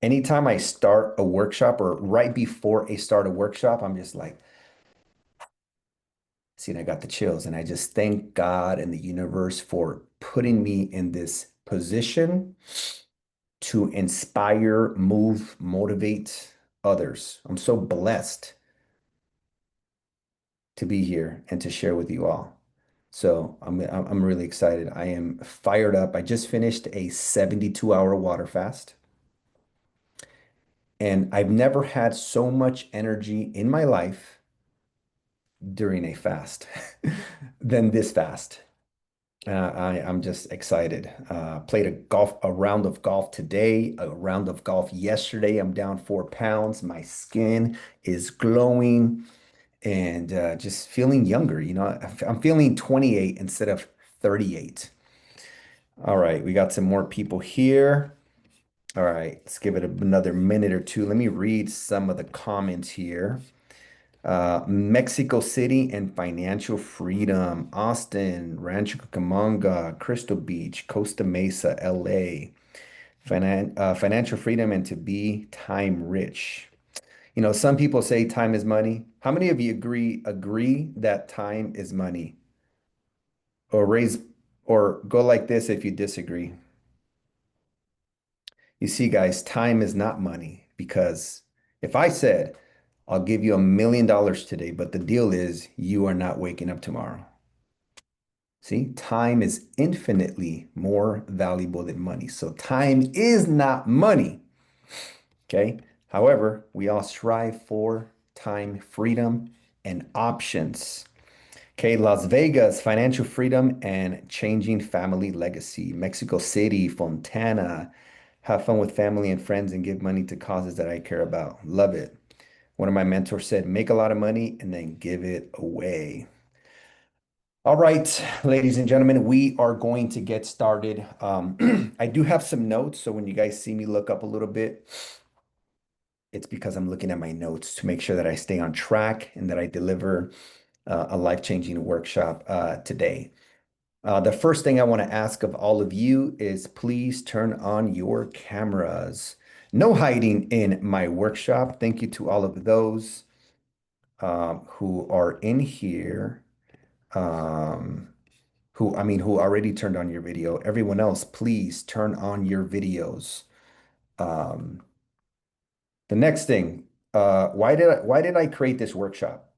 anytime I start a workshop or right before I start a workshop, I'm just like, see, and I got the chills. And I just thank God and the universe for putting me in this position to inspire, move, motivate others. I'm so blessed to be here and to share with you all. So I'm really excited. I am fired up. I just finished a 72-hour water fast, and I've never had so much energy in my life during a fast than this fast. I'm just excited. Played a round of golf today, a round of golf yesterday. I'm down 4 pounds. My skin is glowing and just feeling younger. I'm feeling 28 instead of 38. All right, we got some more people here. All right, let's give it another minute or two. Let me read some of the comments here. Mexico City and financial freedom, Austin, Rancho Cucamonga, Crystal Beach, Costa Mesa, LA, financial freedom and to be time rich. Some people say time is money. How many of you agree that time is money? Or raise or go like this if you disagree. You see, guys, time is not money because if I said, I'll give you $1 million today, but the deal is you are not waking up tomorrow. See, time is infinitely more valuable than money. So time is not money. Okay. However, we all strive for time freedom and options. Okay, Las Vegas, financial freedom and changing family legacy. Mexico City, Fontana, have fun with family and friends and give money to causes that I care about. Love it. One of my mentors said, make a lot of money and then give it away. All right, ladies and gentlemen, we are going to get started. I do have some notes, so when you guys see me look up a little bit, it's because I'm looking at my notes to make sure that I stay on track and that I deliver a life-changing workshop today. The first thing I want to ask of all of you is please turn on your cameras. No hiding in my workshop. Thank you to all of those who are in here, um, who already turned on your video. Everyone else, please turn on your videos. Um, the next thing, why did I create this workshop?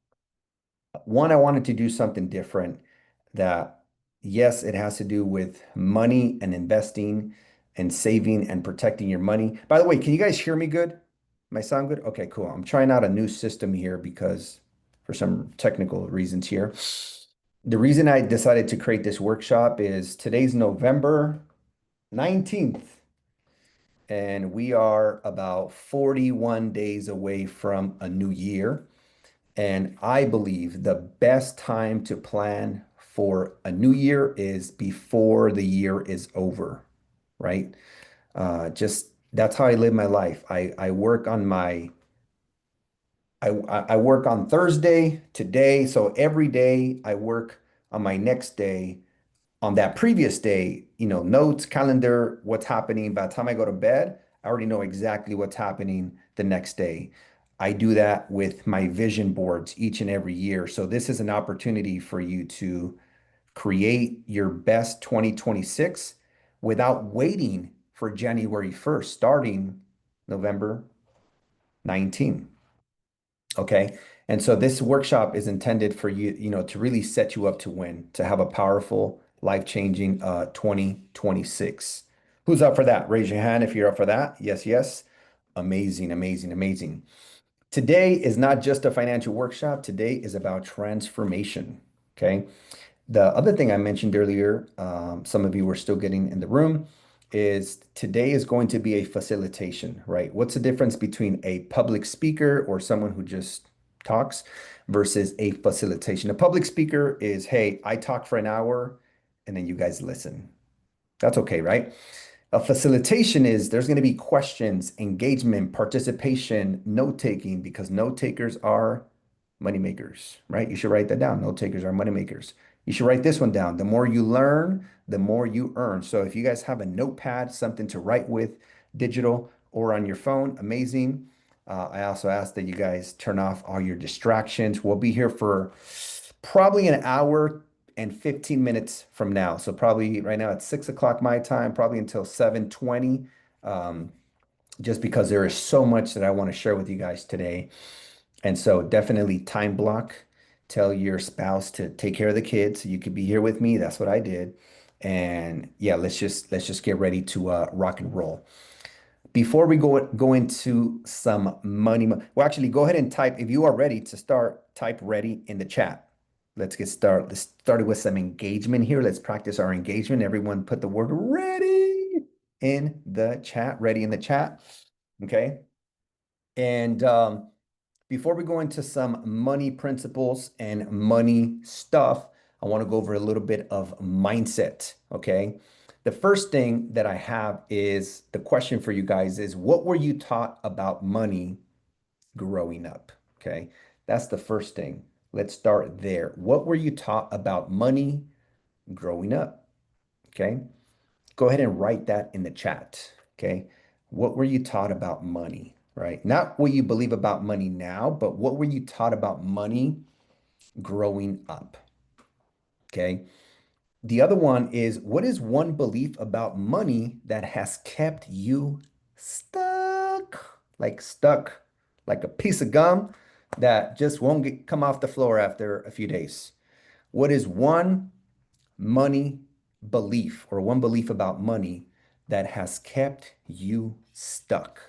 One, I wanted to do something different that, yes, it has to do with money and investing and saving and protecting your money. By the way, can you guys hear me good? Am I sound good? Okay, cool. I'm trying out a new system here because for some technical reasons here. The reason I decided to create this workshop is today's November 19th, and we are about 41 days away from a new year. And I believe the best time to plan for a new year is before the year is over, right? Just that's how I live my life. I work on Thursday today, so every day I work on my next day on that previous day, notes, calendar, what's happening. By the time I go to bed, I already know exactly what's happening the next day. I do that with my vision boards each and every year. So this is an opportunity for you to create your best 2026 without waiting for January 1st, starting November 19th. Okay. And so this workshop is intended for you, to really set you up to win, to have a powerful, life-changing 2026. Who's up for that? Raise your hand if you're up for that. Yes, yes. Amazing, amazing, amazing. Today is not just a financial workshop. Today is about transformation. Okay. The other thing I mentioned earlier, some of you were still getting in the room, is today is going to be a facilitation, right? What's the difference between a public speaker or someone who just talks versus a facilitation? A public speaker is, hey, I talk for an hour and then you guys listen. That's okay, right? A facilitation is there's going to be questions, engagement, participation, note taking, because note takers are money makers, right? You should write that down. Note takers are money makers. You should write this one down. The more you learn, the more you earn. So if you guys have a notepad, something to write with, digital, or on your phone, amazing. I also ask that you guys turn off all your distractions. We'll be here for probably an hour and 15 minutes from now. So probably right now at 6 o'clock my time, probably until 7:20. Um, just because there is so much that I want to share with you guys today. And so definitely time block. Tell your spouse to take care of the kids. You could be here with me. That's what I did. And yeah, let's just get ready to rock and roll. Before we go into some money, well, actually, go ahead and type if you are ready to start. Type ready in the chat. Let's get started. Let's start with some engagement here. Let's practice our engagement. Everyone, put the word ready in the chat. Ready in the chat. Okay. And before we go into some money principles and money stuff, I want to go over a little bit of mindset. Okay. The first thing that I have is the question for you guys is what were you taught about money growing up? Okay. That's the first thing. Let's start there. What were you taught about money growing up? Okay. Go ahead and write that in the chat. Okay. What were you taught about money, right? Not what you believe about money now, but what were you taught about money growing up? Okay. The other one is what is one belief about money that has kept you stuck, like a piece of gum that just won't come off the floor after a few days? What is one money belief or one belief about money that has kept you stuck?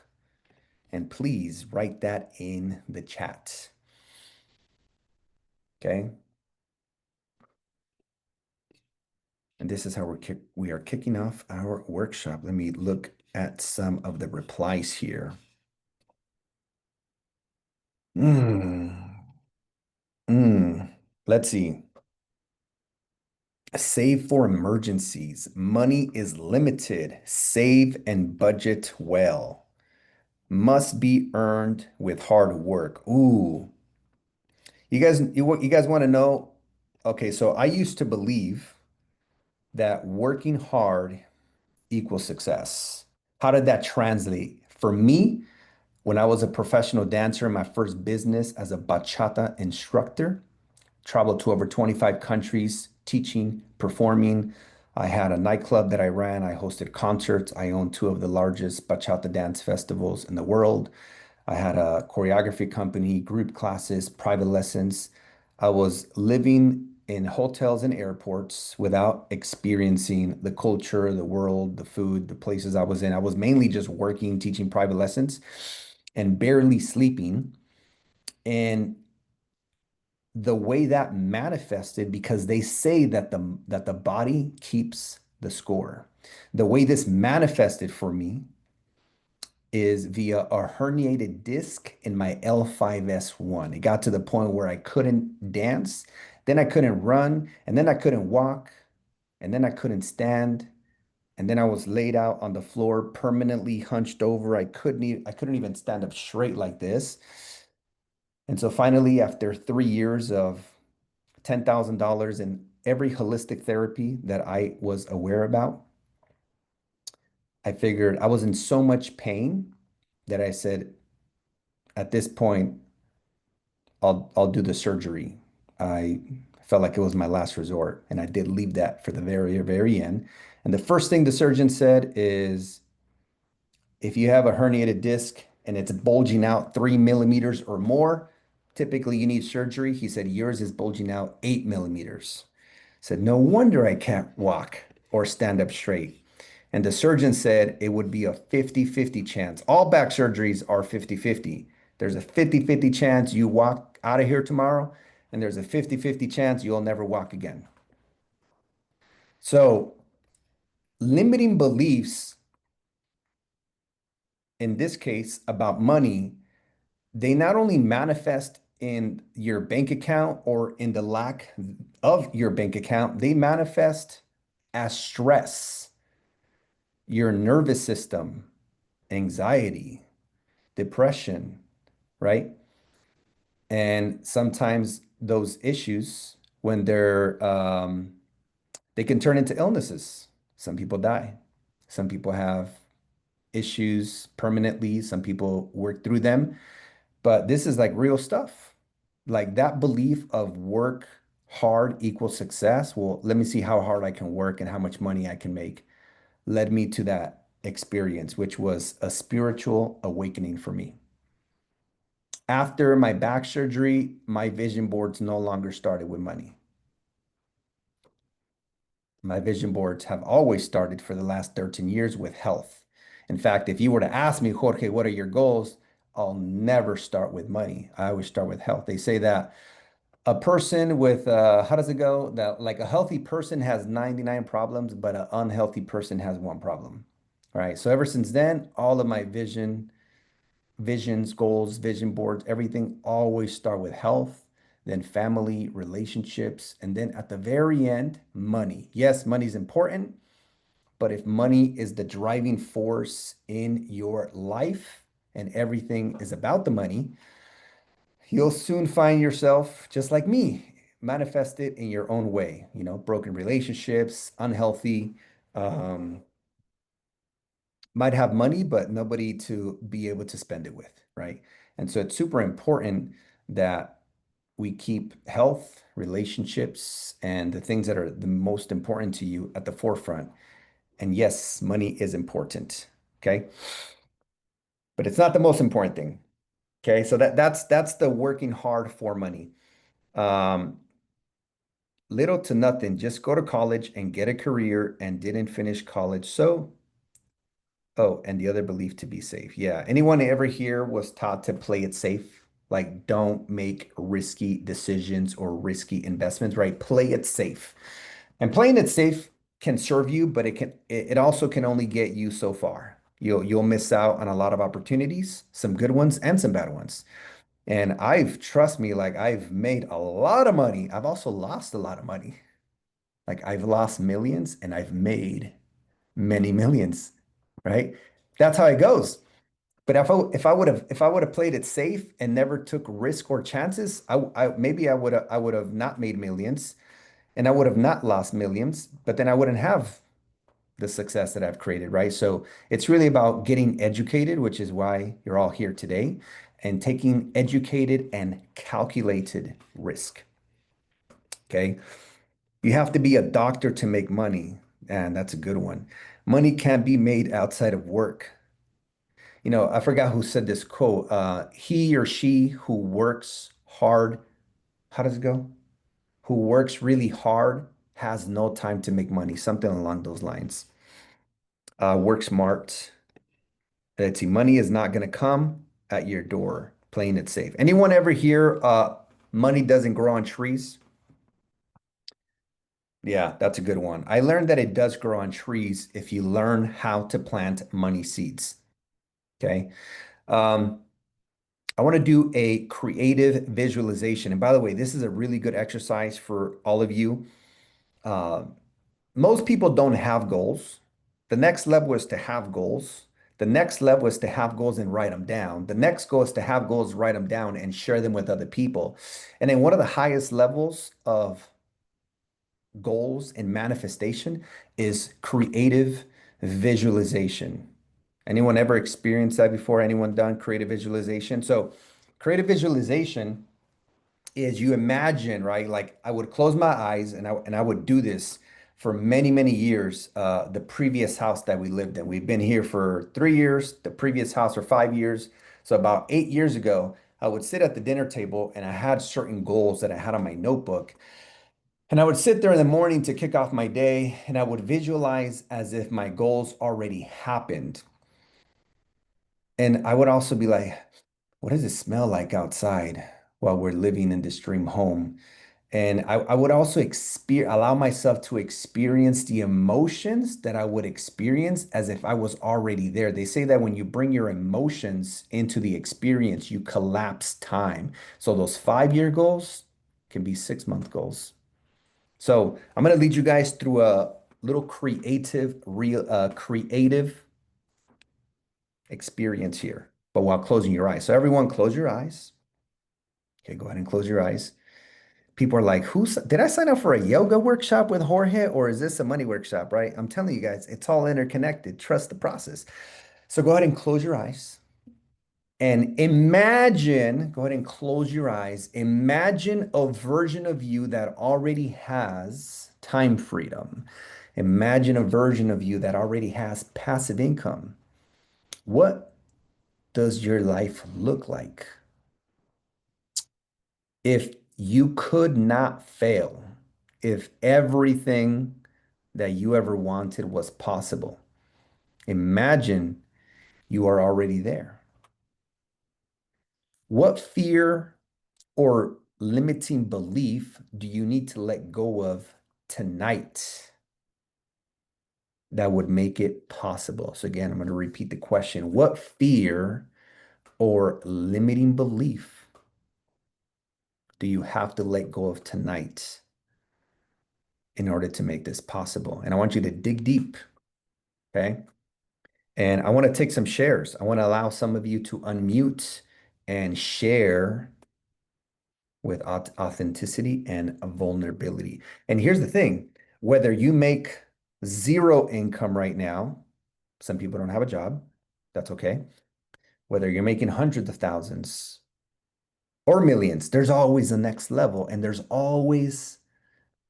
And please write that in the chat. Okay. And this is how we are kicking off our workshop. Let me look at some of the replies here. Mm, Let's see. Save for emergencies. Money is limited. Save and budget well. Must be earned with hard work. Ooh, you guys want to know? Okay, so I used to believe that working hard equals success. How did that translate? For me, when I was a professional dancer in my first business as a bachata instructor, traveled to over 25 countries teaching, performing. I had a nightclub that I ran. I hosted concerts. I owned two of the largest bachata dance festivals in the world. I had a choreography company, group classes, private lessons. I was living in hotels and airports without experiencing the culture, the world, the food, the places I was in. I was mainly just working, teaching private lessons, and barely sleeping. And the way that manifested, because they say that the body keeps the score. The way this manifested for me is via a herniated disc in my L5S1. It got to the point where I couldn't dance, then I couldn't run, and then I couldn't walk, and then I couldn't stand, and then I was laid out on the floor, permanently hunched over. I couldn't even stand up straight like this. And so finally, after 3 years of $10,000 in every holistic therapy that I was aware about, I figured I was in so much pain that I said, at this point, I'll do the surgery. I felt like it was my last resort, and I did leave that for the very, very end. And the first thing the surgeon said is, if you have a herniated disc and it's bulging out 3 millimeters or more, typically you need surgery. He said, yours is bulging out 8 millimeters. Said, no wonder I can't walk or stand up straight. And the surgeon said it would be a 50-50 chance. All back surgeries are 50-50. There's a 50-50 chance you walk out of here tomorrow, and there's a 50-50 chance you'll never walk again. So, limiting beliefs in this case about money, they not only manifest in your bank account or in the lack of your bank account, they manifest as stress, your nervous system, anxiety, depression, right? And sometimes those issues, when they can turn into illnesses. Some people die. Some people have issues permanently. Some people work through them, but this is like real stuff. Like that belief of work hard equals success. Well, let me see how hard I can work and how much money I can make led me to that experience, which was a spiritual awakening for me. After my back surgery, my vision boards no longer started with money. My vision boards have always started for the last 13 years with health. In fact, if you were to ask me, Jorge, what are your goals? I'll never start with money. I always start with health. They say that a person with, how does it go? That like a healthy person has 99 problems, but an unhealthy person has one problem. All right. So ever since then, all of my visions, goals, vision boards, everything always start with health, then family, relationships, and then at the very end, money. Yes, money is important, but if money is the driving force in your life and everything is about the money, you'll soon find yourself just like me, manifest it in your own way, broken relationships, unhealthy, um, might have money, but nobody to be able to spend it with, right? And so it's super important that we keep health, relationships, and the things that are the most important to you at the forefront. And yes, money is important, okay? But it's not the most important thing. Okay? So that's the working hard for money. Um, Little to nothing, just go to college and get a career and didn't finish college. So oh, and the other belief to be safe. Yeah. Anyone ever here was taught to play it safe? Like, don't make risky decisions or risky investments, right? Play it safe. And playing it safe can serve you, but it also can only get you so far. You'll miss out on a lot of opportunities, some good ones and some bad ones. And trust me, like I've made a lot of money. I've also lost a lot of money. Like I've lost millions and I've made many millions, right? That's how it goes. But if I would have played it safe and never took risk or chances, maybe I would have not made millions and I would have not lost millions, but then I wouldn't have the success that I've created, right? So it's really about getting educated, which is why you're all here today, and taking educated and calculated risk. Okay. You have to be a doctor to make money. And that's a good one. Money can't be made outside of work. I forgot who said this quote. He or she who works hard, how does it go? Who works really hard has no time to make money, something along those lines. Work smart. Let's see, money is not going to come at your door, playing it safe. Anyone ever hear money doesn't grow on trees? Yeah, that's a good one. I learned that it does grow on trees if you learn how to plant money seeds. Okay. Um, I want to do a creative visualization. And by the way, this is a really good exercise for all of you. Uh, Most people don't have goals. The next level is to have goals. The next level is to have goals and write them down. The next goal is to have goals, write them down, and share them with other people. And then one of the highest levels of goals and manifestation is creative visualization. Anyone ever experienced that before? Anyone done creative visualization? So, creative visualization is you imagine, right? Like I would close my eyes and I would do this for many, many years. The previous house that we lived in, we've been here for 3 years, the previous house for 5 years. So about 8 years ago, I would sit at the dinner table and I had certain goals that I had on my notebook. And I would sit there in the morning to kick off my day and I would visualize as if my goals already happened. And I would also be like, what does it smell like outside while we're living in this dream home? And I would also allow myself to experience the emotions that I would experience as if I was already there. They say that when you bring your emotions into the experience, you collapse time. So those 5 year goals can be 6 month goals. So I'm going to lead you guys through a little creative experience here, but while closing your eyes. So everyone close your eyes. Okay, go ahead and close your eyes. People are like, did I sign up for a yoga workshop with Jorge or is this a money workshop, right? I'm telling you guys, it's all interconnected. Trust the process. So go ahead and close your eyes and imagine, go ahead and close your eyes. Imagine a version of you that already has time freedom. Imagine a version of you that already has passive income. What does your life look like if you could not fail? If everything that you ever wanted was possible? Imagine you are already there. What fear or limiting belief do you need to let go of tonight that would make it possible? So, again, I'm going to repeat the question. What fear or limiting belief do you have to let go of tonight in order to make this possible? And I want you to dig deep, okay? And I want to take some shares. I want to allow some of you to unmute and share with authenticity and vulnerability. And here's the thing, whether you make zero income right now, some people don't have a job, that's okay. Whether you're making hundreds of thousands or millions, there's always a next level and there's always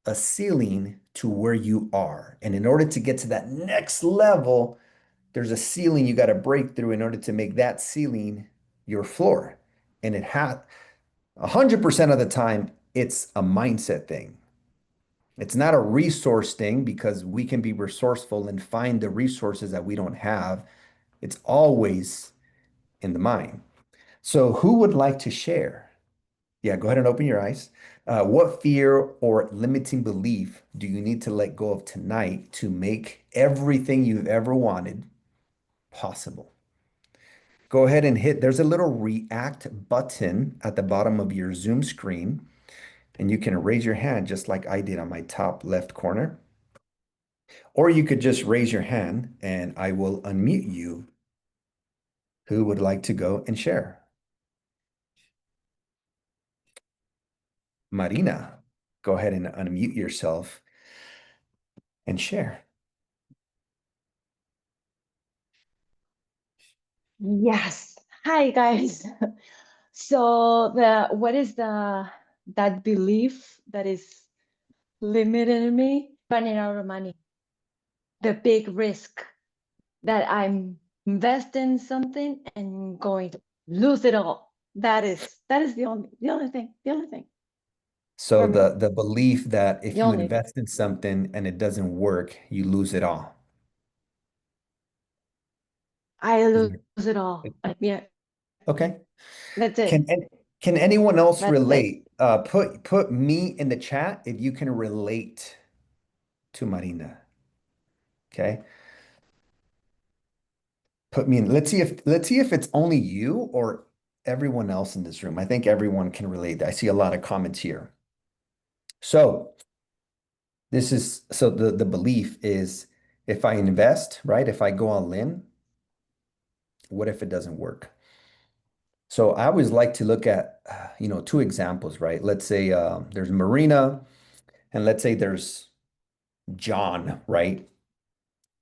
a ceiling to where you are. And in order to get to that next level, there's a ceiling you got to break through in order to make that ceiling your floor. And it has 100% of the time, it's a mindset thing. It's not a resource thing because we can be resourceful and find the resources that we don't have. It's always in the mind. So, who would like to share? Yeah, go ahead and open your eyes. What fear or limiting belief do you need to let go of tonight to make everything you've ever wanted possible? Go ahead and hit, there's a little react button at the bottom of your Zoom screen, and you can raise your hand just like I did on my top left corner. Or you could just raise your hand and I will unmute you. Who would like to go and share? Marina, go ahead and unmute yourself and share. Yes. Hi, guys. So the what is the that belief that is limiting me running out of money? The big risk that I'm investing something and going to lose it all. That is the only thing So for me. the belief that if The you only thing. invest in something and it doesn't work, you lose it all. I Is lose it- it all. Yeah, Okay. that's Can it. can anyone else That's it. relate? Put me in the chat if you can relate to Marina. Okay. Put me in. Let's see if it's only you or everyone else in this room. I think everyone can relate. I see a lot of comments here. So the belief is if I invest, right? If I go all in, what if it doesn't work? So I always like to look at two examples, right? Let's say there's Marina and let's say there's John, right?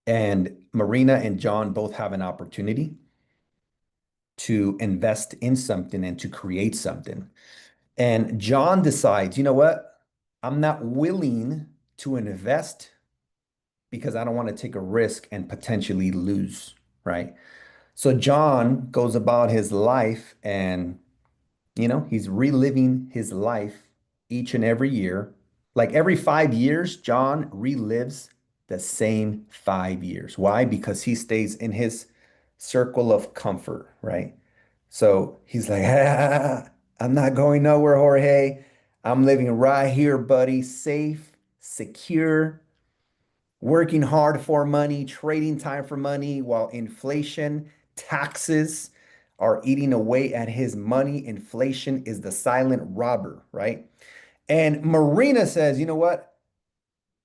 And Marina and John both have an opportunity to invest in something and to create something. And John decides, you know what? I'm not willing to invest because I don't want to take a risk and potentially lose, right? So John goes about his life and, he's reliving his life each and every year. Like every 5 years, John relives the same 5 years. Why? Because he stays in his circle of comfort, right? So he's like, I'm not going nowhere, Jorge. I'm living right here, buddy, safe, secure, working hard for money, trading time for money while inflation, taxes are eating away at his money. Inflation is the silent robber, right? And Marina says, you know what?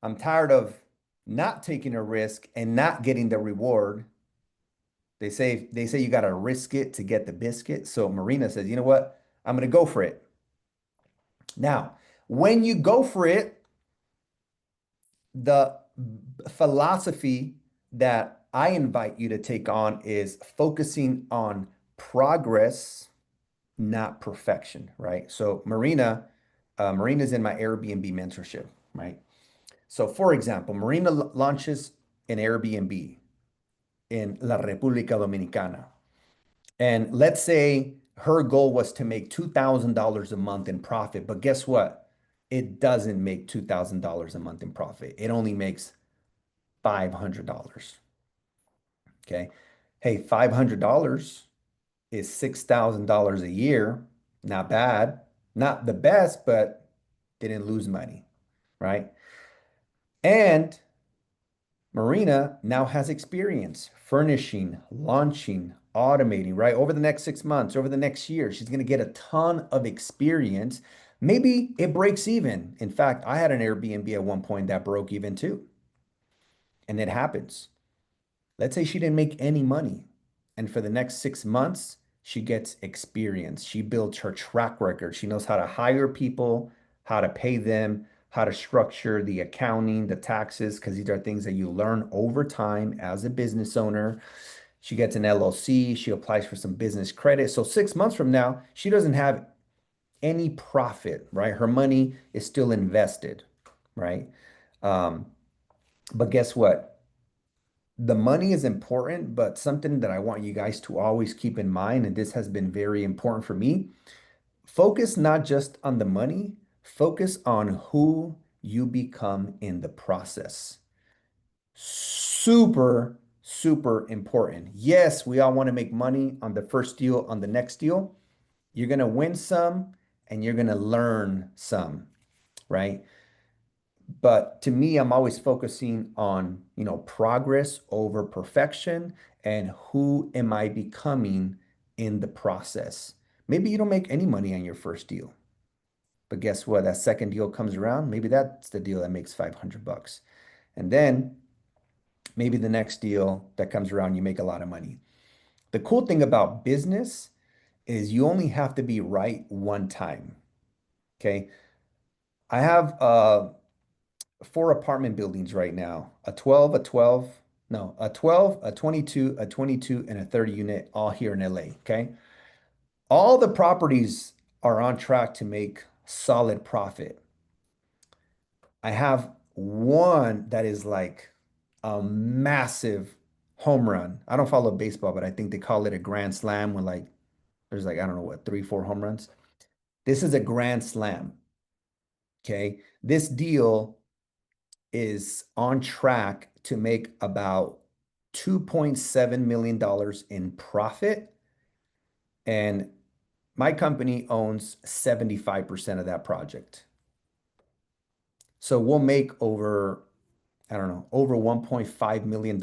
I'm tired of not taking a risk and not getting the reward. They say you got to risk it to get the biscuit. So Marina says, you know what? I'm going to go for it. Now, when you go for it, the philosophy that that I invite you to take on is focusing on progress, not perfection, right? So Marina's in my Airbnb mentorship, right? So for example, Marina launches an Airbnb in La República Dominicana. And let's say her goal was to make $2,000 a month in profit, but guess what? It doesn't make $2,000 a month in profit. It only makes $500. Okay. Hey, $500 is $6,000 a year. Not bad. Not the best, but didn't lose money, right? And Marina now has experience furnishing, launching, automating, right? Over the next 6 months, over the next year, she's going to get a ton of experience. Maybe it breaks even. In fact, I had an Airbnb at one point that broke even too. And it happens. Let's say she didn't make any money. And for the next 6 months, she gets experience. She builds her track record. She knows how to hire people, how to pay them, how to structure the accounting, the taxes, because these are things that you learn over time as a business owner. She gets an LLC. She applies for some business credit. So 6 months from now, she doesn't have any profit, right? Her money is still invested, right? Um, but guess what? The money is important, but something that I want you guys to always keep in mind, and this has been very important for me, focus not just on the money, focus on who you become in the process. Super, super important. Yes, we all want to make money on the first deal, on the next deal. You're going to win some and you're going to learn some, right? But to me, I'm always focusing on, progress over perfection and who am I becoming in the process. Maybe you don't make any money on your first deal, but guess what? That second deal comes around, maybe that's the deal that makes 500 bucks. And then maybe the next deal that comes around, you make a lot of money. The cool thing about business is you only have to be right one time. Okay. I have 4 apartment buildings right now, a 12, a 12, no, a 12, a 22, a 22, and a 30 unit all here in LA. Okay. All the properties are on track to make solid profit. I have one that is like a massive home run. I don't follow baseball, but I think they call it a grand slam when like there's like, I don't know what, three, four home runs. This is a grand slam. Okay. This deal is on track to make about $2.7 million in profit. And my company owns 75% of that project. So we'll make over, I don't know, over $1.5 million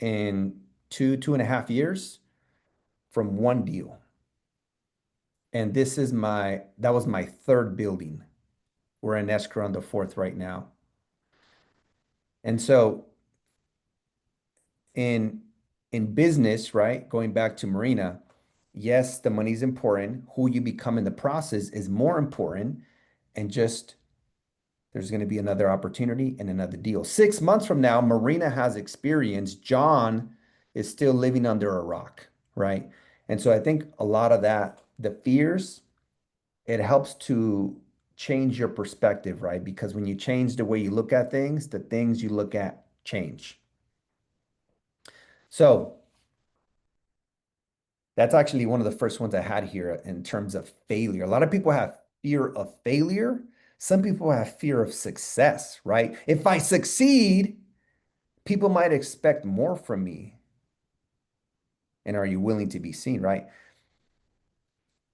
in 2.5 years from one deal. And that was my third building. We're in escrow on the fourth right now. And so in in business, right? Going back to Marina, yes, the money is important. Who you become in the process is more important. And just there's going to be another opportunity and another deal. 6 months from now, Marina has experience. John is still living under a rock, right? And so I think a lot of that, the fears, it helps to change your perspective, right? Because when you change the way you look at things, the things you look at change. So that's actually one of the first ones I had here in terms of failure. A lot of people have fear of failure. Some people have fear of success, right? If I succeed, people might expect more from me. And are you willing to be seen, right?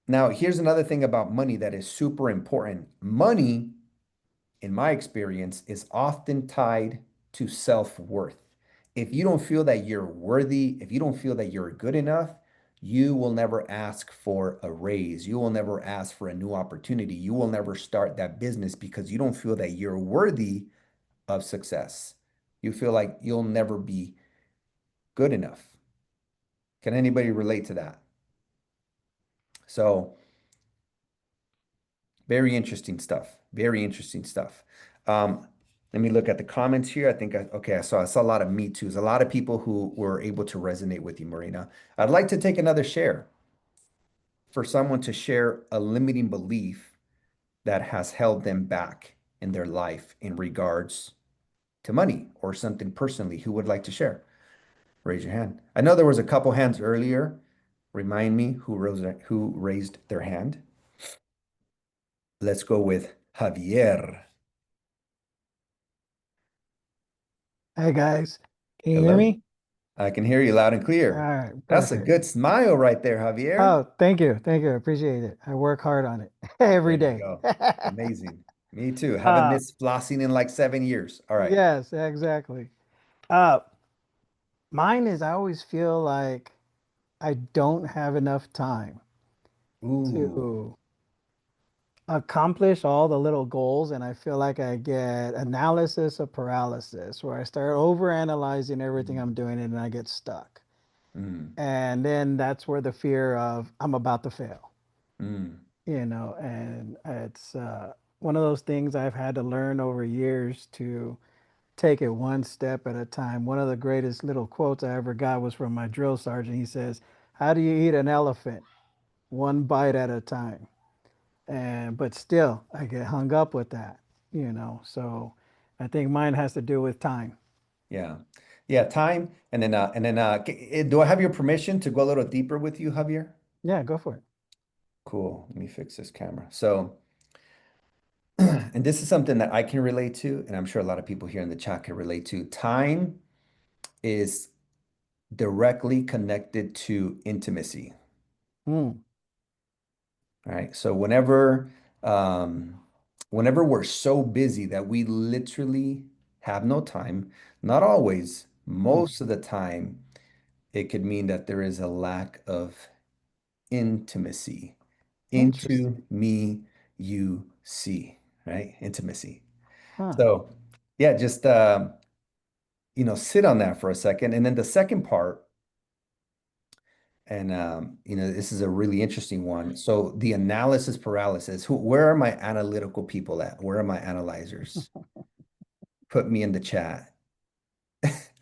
Now, here's another thing about money that is super important. Money, in my experience, is often tied to self-worth. If you don't feel that you're worthy, if you don't feel that you're good enough, you will never ask for a raise. You will never ask for a new opportunity. You will never start that business because you don't feel that you're worthy of success. You feel like you'll never be good enough. Can anybody relate to that? So, very interesting stuff. Very interesting stuff. Um, Let me look at the comments here. I think okay, I saw a lot of me too's, a lot of people who were able to resonate with you, Marina. I'd like to take another share for someone to share a limiting belief that has held them back in their life in regards to money or something personally. Who would like to share? Raise your hand. I know there was a couple hands earlier. Remind me who raised their hand. Let's go with Javier. Hey guys, can you hear Hello. me? I can hear you loud and All clear. right, That's a perfect. good smile right there, Javier. Oh, thank you. I appreciate it. I work hard on it There every you day. go. Amazing. Me too. Haven't Uh, missed flossing in like 7 years. All right. yes, exactly. Uh, Mine is I always feel like I don't have enough time Ooh. to accomplish all the little goals, and I feel like I get analysis of paralysis, where I start over analyzing everything Mm, I'm doing and I get stuck. mm, And then that's where the fear of I'm about to fail. mm. And it's one of those things I've had to learn over years to take it one step at a time. One of the greatest little quotes I ever got was from my drill sergeant. He says, "How do you eat an elephant? One bite at a time." And but still, I get hung up with that. So I think mine has to do with time. Yeah. Yeah, time. Do I have your permission to go a little deeper with you, Javier? Yeah, go for it. Cool. Let me fix this camera. So, and this is something that I can relate to, and I'm sure a lot of people here in the chat can relate to. Time is directly connected to intimacy. Mm, Right. So um, whenever we're so busy that we literally have no time, not always, mm, most of the time, it could mean that there is a lack of intimacy. interesting. Into me, you see, right? Intimacy. Huh. So yeah, just sit on that for a second. And then the second part, and this is a really interesting one. So the analysis paralysis, where are my analytical people at? Where are my analyzers? Put me in the chat.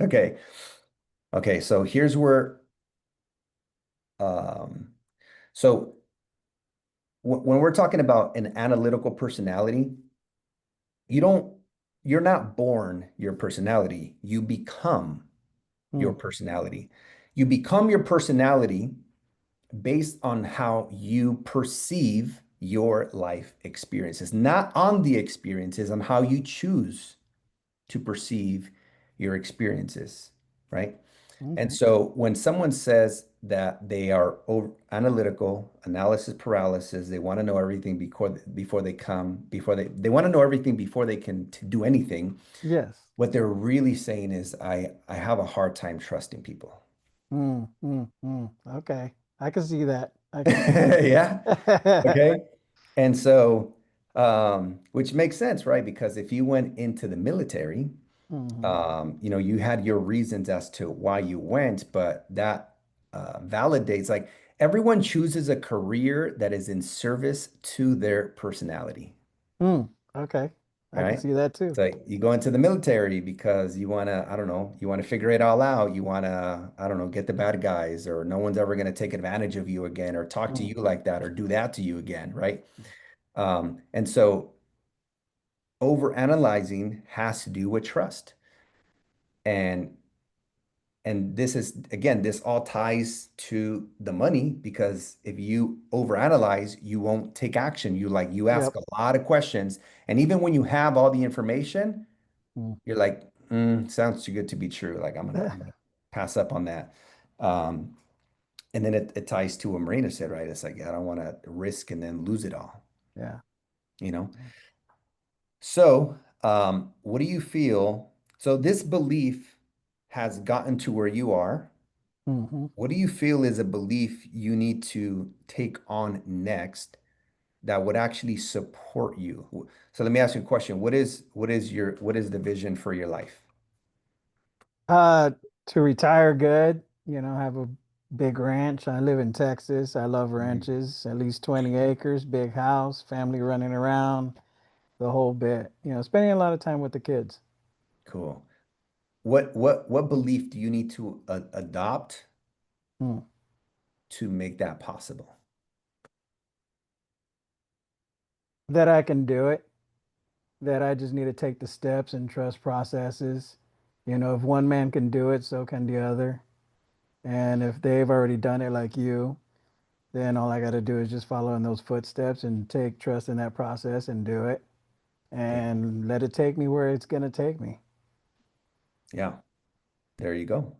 Okay. Okay. So here's where, um, so when we're talking about an analytical personality, you don't, you're not born your personality. You become your Mm, personality. You become your personality based on how you perceive your life experiences, not on the experiences, on how you choose to perceive your experiences, right? And okay. so when someone says that they are over analytical, analysis paralysis, they want to know everything before they want to know everything before they can do anything. Yes. What they're really saying is I have a hard time trusting people. Okay. I can see that. I can see Yeah. that. Okay. And so, which makes sense, right? Because if you went into the military, hmm you had your reasons as to why you went, but that validates like everyone chooses a career that is in service to their personality, Okay. I can right? see that too. So you go into the military because you want to, I don't know, you want to figure it all out. You want to, I don't know, get the bad guys, or no one's ever going to take advantage of you again, or talk to Mm, you like that, or do that to you again, right? And so over-analyzing has to do with trust. And this is again, this all ties to the money because if you overanalyze, you won't take action. You ask yep. a lot of questions, and even when you have all the information, Mm. you're like, sounds too good to be true. Like I'm gonna pass up on that. Um, and then it ties to what Marina said, right? It's like I don't want to risk and then lose it all, Yeah. you know? So, what do you feel? So this belief has gotten to where you are. hmm What do you feel is a belief you need to take on next that would actually support you? So let me ask you a question. What is the vision for your life? Uh, to retire good, have a big ranch. I live in Texas. I love Mhm. ranches, at least 20 acres, big house, family running around, the whole bit. You know, spending a lot of time with the kids. Cool. What belief do you need to adopt Hmm. to make that possible? That I can do it, that I just need to take the steps and trust processes. You know, if one man can do it, so can the other. And if they've already done it like you, then all I got to do is just follow in those footsteps and take trust in that process and do it There, and let it take me where it's going to take me. yeah, there you go.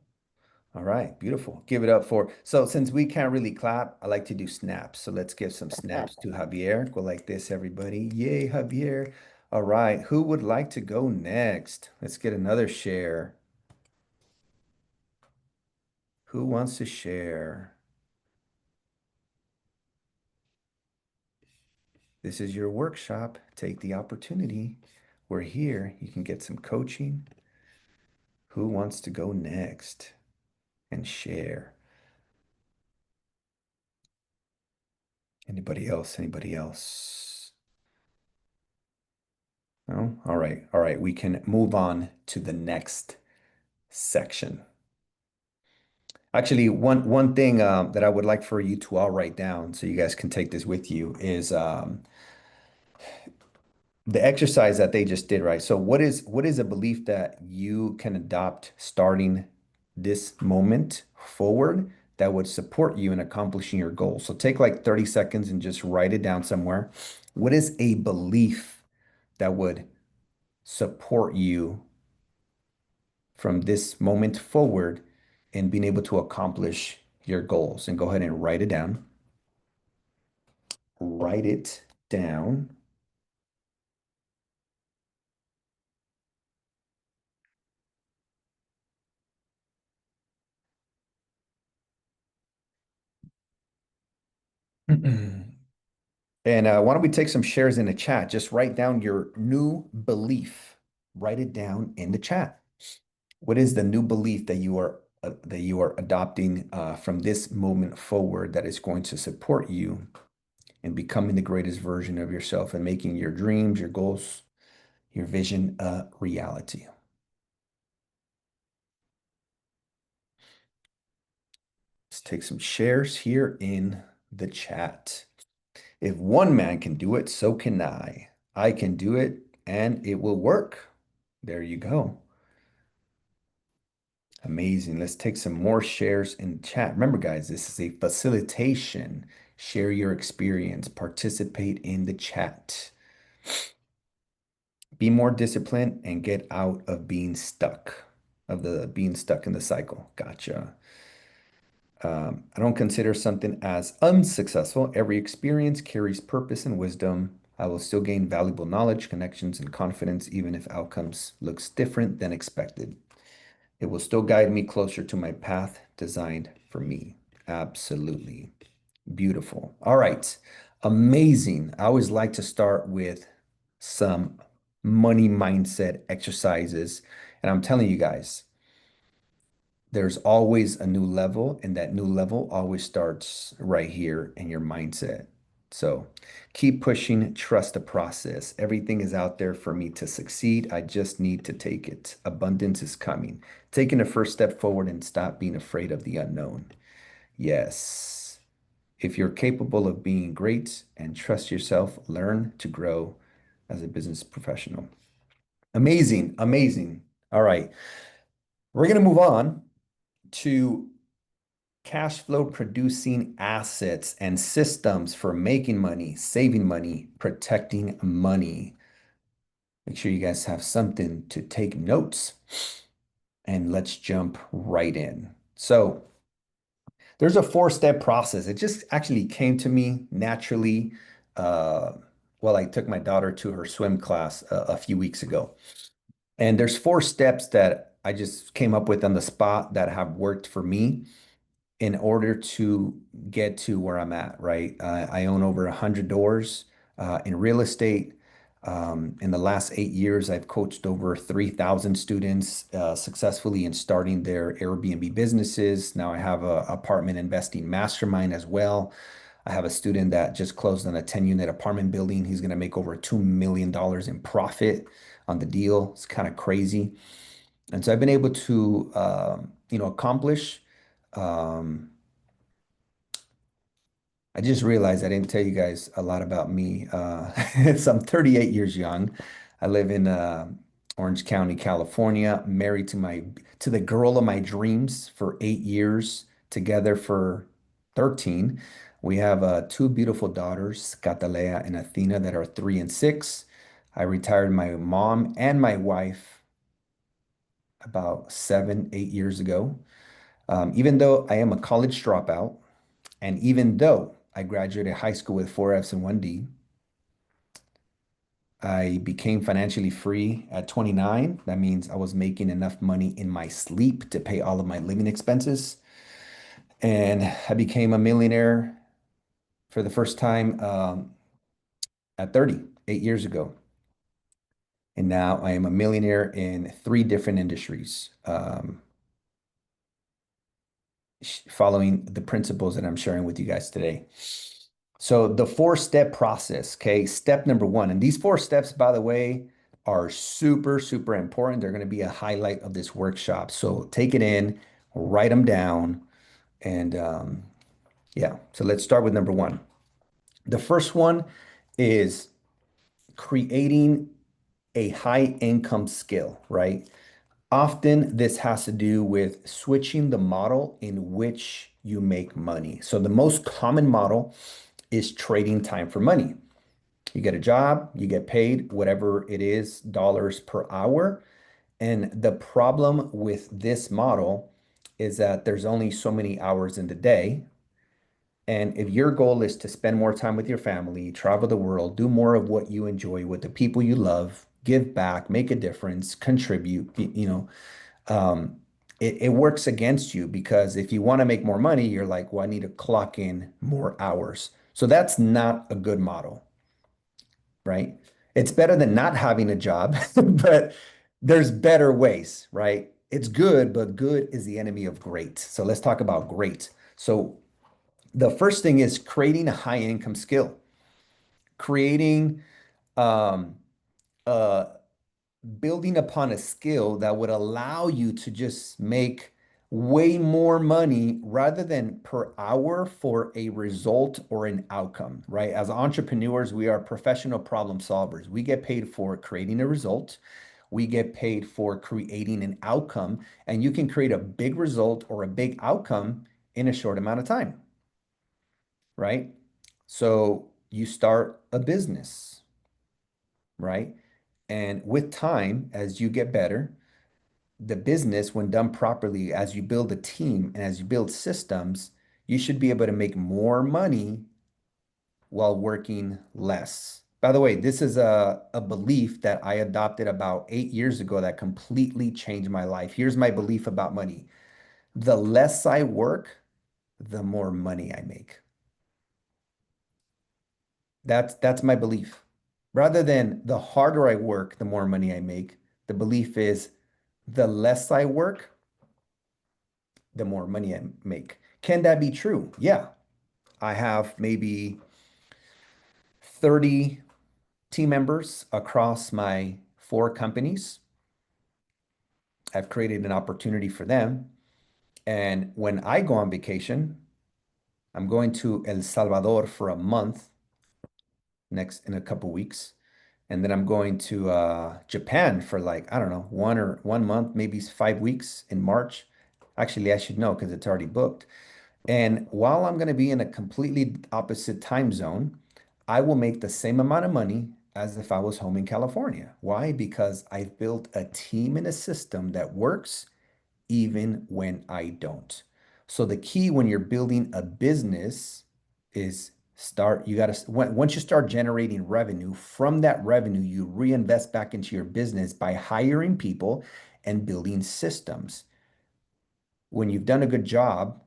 All right, beautiful. Give it up for. So since we can't really clap, I like to do snaps. So let's give some snaps to Javier. Go like this, everybody. Yay, Javier. All right, who would like to go next? Let's get another share. Who wants to share? This is your workshop. Take the opportunity. We're here. You can get some coaching. Who wants to go next and share? Anybody else? Anybody else? No? All right. All right. We can move on to the next section. Actually, one thing that I would like for you to all write down so you guys can take this with you is the exercise that they just did, right? So what is a belief that you can adopt starting this moment forward that would support you in accomplishing your goal? So take like 30 seconds and just write it down somewhere. What is a belief that would support you from this moment forward in being able to accomplish your goals? And go ahead and write it down. Write it down. And why don't we take some shares in the chat? Just write down your new belief. Write it down in the chat. What is the new belief that you are adopting from this moment forward that is going to support you in becoming the greatest version of yourself and making your dreams, your goals, your vision a reality? Let's take some shares here in the chat. If one man can do it, so can I. I can do it and it will work. There you go. Amazing. Let's take some more shares in chat. Remember, guys, this is a facilitation. Share your experience, participate in the chat. Be more disciplined and get out of being stuck in the cycle. Gotcha. I don't consider something as unsuccessful. Every experience carries purpose and wisdom. I will still gain valuable knowledge, connections, and confidence, even if outcomes looks different than expected. It will still guide me closer to my path designed for me. Absolutely. Beautiful. All right. Amazing. I always like to start with some money mindset exercises. And I'm telling you guys, there's always a new level, and that new level always starts right here in your mindset. So keep pushing, trust the process. Everything is out there for me to succeed. I just need to take it. Abundance is coming. Taking the first step forward and stop being afraid of the unknown. Yes. If you're capable of being great and trust yourself, learn to grow as a business professional. Amazing, amazing. All right. We're going to move on to cash flow producing assets and systems for making money, saving money, protecting money. Make sure you guys have something to take notes and let's jump right in. So, there's a four-step process. It just actually came to me naturally uh, while I took my daughter to her swim class a few weeks ago. And there's four steps that I just came up with on the spot that have worked for me in order to get to where I'm at, right? I own over 100 doors in real estate. In the last 8 years, I've coached over 3,000 students successfully in starting their Airbnb businesses. Now I have a apartment investing mastermind as well. I have a student that just closed on a 10-unit apartment building. He's going to make over $2 million in profit on the deal. It's kind of crazy. And so I've been able to, accomplish. Um, I just realized I didn't tell you guys a lot about me. So I'm 38 years young. I live in Orange County, California, married to the girl of my dreams for 8 years, together for 13. We have two beautiful daughters, Catalea and Athena, that are 3 and 6. I retired my mom and my wife about 7, 8 years ago. Even though I am a college dropout, and even though I graduated high school with 4 Fs and 1D, I became financially free at 29. That means I was making enough money in my sleep to pay all of my living expenses. And I became a millionaire for the first time at 30, 8 years ago. And now I am a millionaire in 3 different industries, following the principles that I'm sharing with you guys today. So the 4-step process, okay? Step number 1, and these 4 steps, by the way, are super, super important. They're going to be a highlight of this workshop. So take it in, write them down, and yeah. So let's start with number 1. The first one is creating a high income skill, right? Often this has to do with switching the model in which you make money. So the most common model is trading time for money. You get a job, you get paid whatever it is, dollars per hour. And the problem with this model is that there's only so many hours in the day. And if your goal is to spend more time with your family, travel the world, do more of what you enjoy with the people you love, give back, make a difference, contribute, um, it works against you, because if you want to make more money, you're like, well, I need to clock in more hours. So that's not a good model, right? It's better than not having a job, but there's better ways, right? It's good, but good is the enemy of great. So let's talk about great. So the first thing is creating a high income skill, creating um, uh, building upon a skill that would allow you to just make way more money rather than per hour for a result or an outcome, right? As entrepreneurs, we are professional problem solvers. We get paid for creating a result. We get paid for creating an outcome, and you can create a big result or a big outcome in a short amount of time, right? So you start a business, right? And with time, as you get better, the business, when done properly, as you build a team and as you build systems, you should be able to make more money while working less. By the way, this is a belief that I adopted about 8 years ago that completely changed my life. Here's my belief about money. The less I work, the more money I make. That's my belief. Rather than the harder I work, the more money I make, the belief is the less I work, the more money I make. Can that be true? Yeah. I have maybe 30 team members across my 4 companies. I've created an opportunity for them. And when I go on vacation, I'm going to El Salvador for a month next in a couple weeks. And then I'm going to Japan for like, I don't know, 1 month, maybe 5 weeks in March. Actually, I should know because it's already booked. And while I'm going to be in a completely opposite time zone, I will make the same amount of money as if I was home in California. Why? Because I've built a team and a system that works even when I don't. So the key when you're building a business is you got to, once you start generating revenue, from that revenue, you reinvest back into your business by hiring people and building systems. When you've done a good job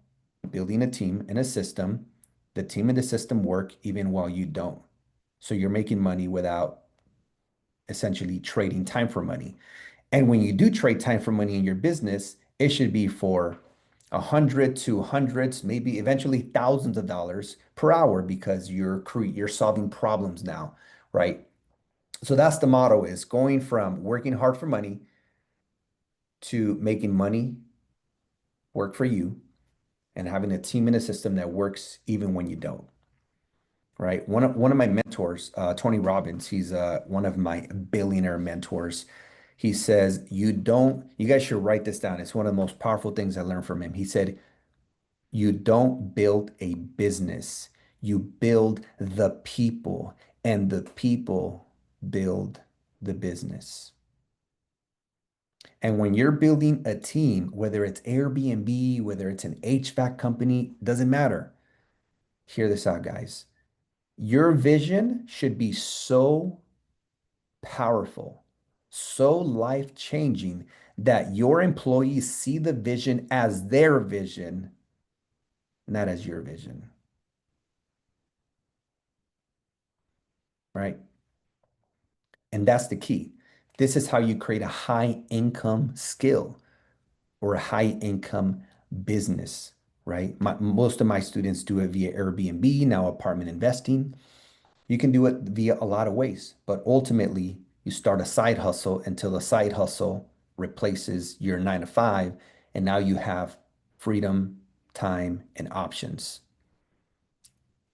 building a team and a system, the team and the system work even while you don't. So you're making money without essentially trading time for money. And when you do trade time for money in your business, it should be for a hundred to hundreds, maybe eventually thousands of dollars per hour because you're solving problems now, right? So that's the motto is going from working hard for money to making money work for you and having a team and a system that works even when you don't, right? One of my mentors, Tony Robbins, he's one of my billionaire mentors. He says, you guys should write this down. It's one of the most powerful things I learned from him. He said, you don't build a business, you build the people, and the people build the business. And when you're building a team, whether it's Airbnb, whether it's an HVAC company, doesn't matter. Hear this out, guys. Your vision should be so powerful, so life-changing that your employees see the vision as their vision, not as your vision, right? And that's the key. This is how you create a high income skill or a high income business, right? Most of my students do it via Airbnb, now apartment investing. You can do it via a lot of ways, but ultimately, you start a side hustle until the side hustle replaces your 9 to 5, and now you have freedom, time, and options.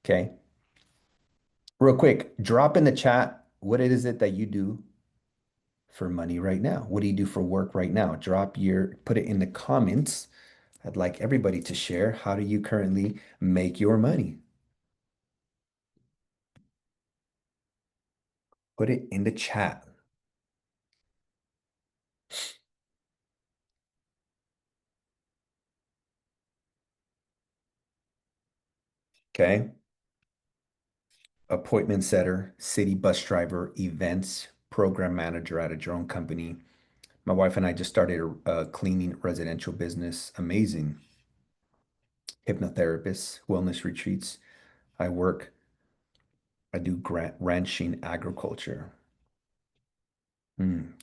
Okay. Real quick, drop in the chat what it is it that you do for money right now. What do you do for work right now? Put it in the comments. I'd like everybody to share. How do you currently make your money? Put it in the chat. Okay. Appointment setter, city bus driver, events, program manager at a drone company. My wife and I just started a cleaning residential business. Amazing. Hypnotherapist, wellness retreats. I do ranching agriculture.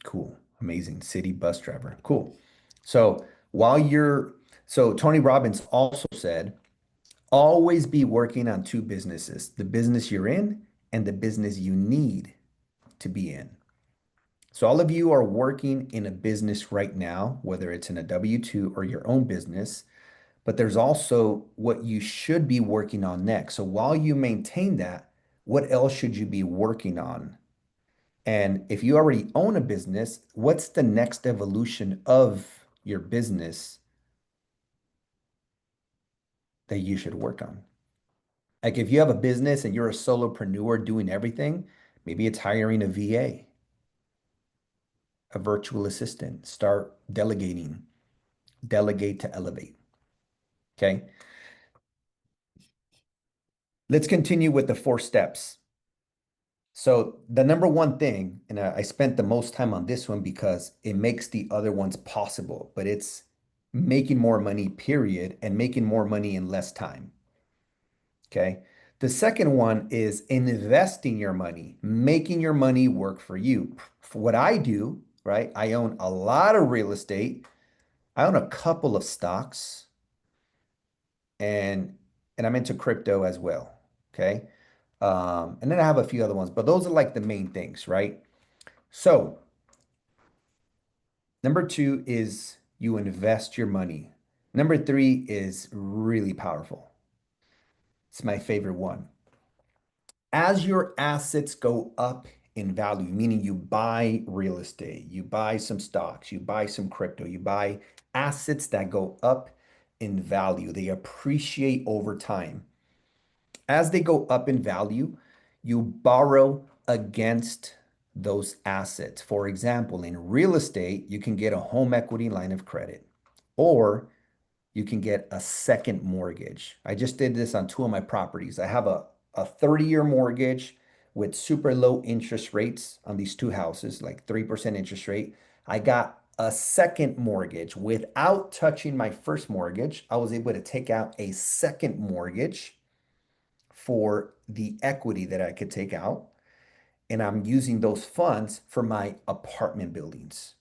Cool. Amazing. City bus driver. Cool. So while you're, so Tony Robbins also said, always be working on two businesses, the business you're in and the business you need to be in. So all of you are working in a business right now, whether it's in a W-2 or your own business, but there's also what you should be working on next. So while you maintain that, what else should you be working on? And if you already own a business, what's the next evolution of your business that you should work on? Like if you have a business and you're a solopreneur doing everything, maybe it's hiring a VA, a virtual assistant, start delegating, delegate to elevate. Okay. Let's continue with the 4 steps. So the number one thing, and I spent the most time on this one because it makes the other ones possible, but it's making more money, period, and making more money in less time. Okay. The second one is investing your money, making your money work for you. For what I do, right? I own a lot of real estate. I own a couple of stocks and I'm into crypto as well. Okay. And then I have a few other ones, but those are like the main things, right? So number two is you invest your money. Number three is really powerful. It's my favorite one. As your assets go up in value, meaning you buy real estate, you buy some stocks, you buy some crypto, you buy assets that go up in value, they appreciate over time. As they go up in value, you borrow against those assets. For example, in real estate, you can get a home equity line of credit, or you can get a second mortgage. I just did this on two of my properties. I have a 30-year mortgage with super low interest rates on these two houses, like 3% interest rate. I got a second mortgage without touching my first mortgage. I was able to take out a second mortgage for the equity that I could take out. And I'm using those funds for my apartment buildings,